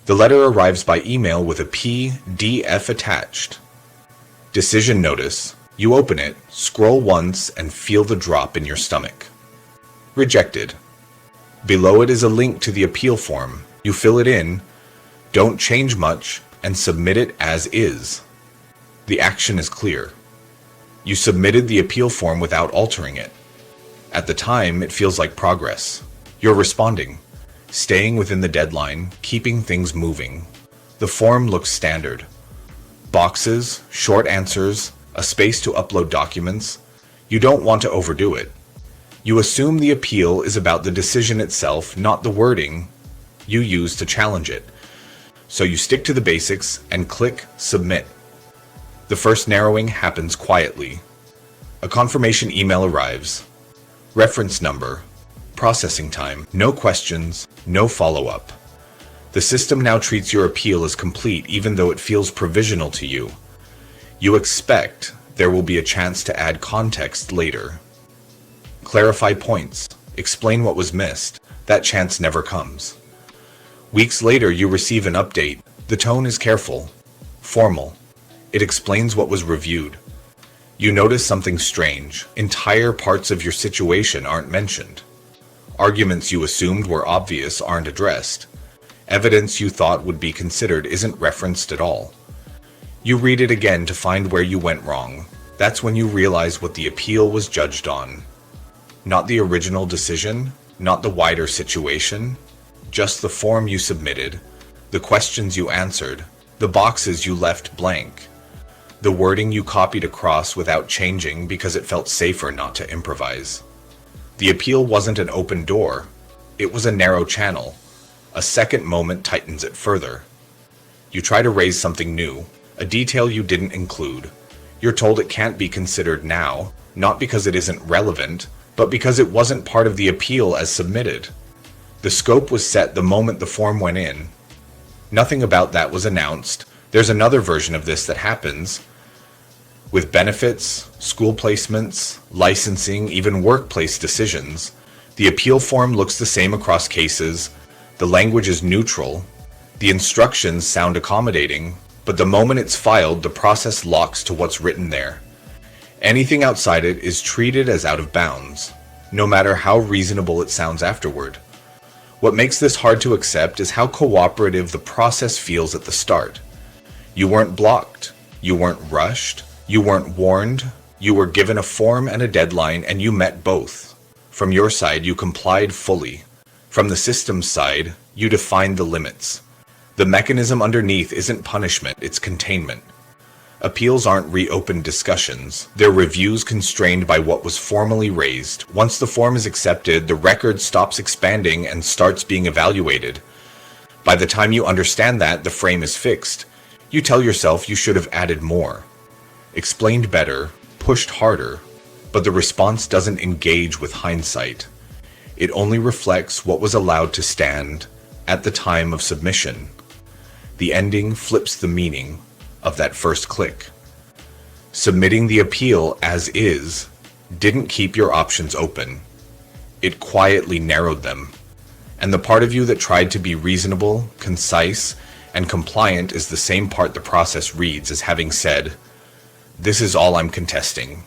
The letter arrives by email with a PDF attached. Decision notice. You open it, scroll once, and feel the drop in your stomach. Rejected. Below it is a link to the appeal form. You fill it in, don't change much, and submit it as is. The action is clear. You submitted the appeal form without altering it. At the time, it feels like progress. You're responding, staying within the deadline, keeping things moving. The form looks standard. Boxes, short answers, a space to upload documents. You don't want to overdo it. You assume the appeal is about the decision itself, not the wording you use to challenge it. So you stick to the basics and click Submit. The first narrowing happens quietly. A confirmation email arrives. Reference number. Processing time. No questions, no follow-up. The system now treats your appeal as complete even though it feels provisional to you. You expect there will be a chance to add context later. Clarify points. Explain what was missed. That chance never comes. Weeks later, you receive an update. The tone is careful, formal. It explains what was reviewed. You notice something strange. Entire parts of your situation aren't mentioned. Arguments you assumed were obvious aren't addressed. Evidence you thought would be considered isn't referenced at all. You read it again to find where you went wrong. That's when you realize what the appeal was judged on. Not the original decision, not the wider situation, just the form you submitted, the questions you answered, the boxes you left blank, the wording you copied across without changing because it felt safer not to improvise. The appeal wasn't an open door, it was a narrow channel. A second moment tightens it further. You try to raise something new, a detail you didn't include. You're told it can't be considered now, not because it isn't relevant, but because it wasn't part of the appeal as submitted. The scope was set the moment the form went in. Nothing about that was announced. There's another version of this that happens with benefits, school placements, licensing, even workplace decisions. The appeal form looks the same across cases. The language is neutral. The instructions sound accommodating, but the moment it's filed, the process locks to what's written there. Anything outside it is treated as out of bounds, no matter how reasonable it sounds afterward. What makes this hard to accept is how cooperative the process feels at the start. You weren't blocked, you weren't rushed, you weren't warned, you were given a form and a deadline, and you met both. From your side, you complied fully. From the system's side, you defined the limits. The mechanism underneath isn't punishment, it's containment. Appeals aren't reopened discussions. They're reviews constrained by what was formally raised. Once the form is accepted, the record stops expanding and starts being evaluated. By the time you understand that, the frame is fixed. You tell yourself you should have added more, explained better, pushed harder, but the response doesn't engage with hindsight. It only reflects what was allowed to stand at the time of submission. The ending flips the meaning of that first click. Submitting the appeal as is didn't keep your options open. It quietly narrowed them. And the part of you that tried to be reasonable, concise, and compliant is the same part the process reads as having said, "This is all I'm contesting.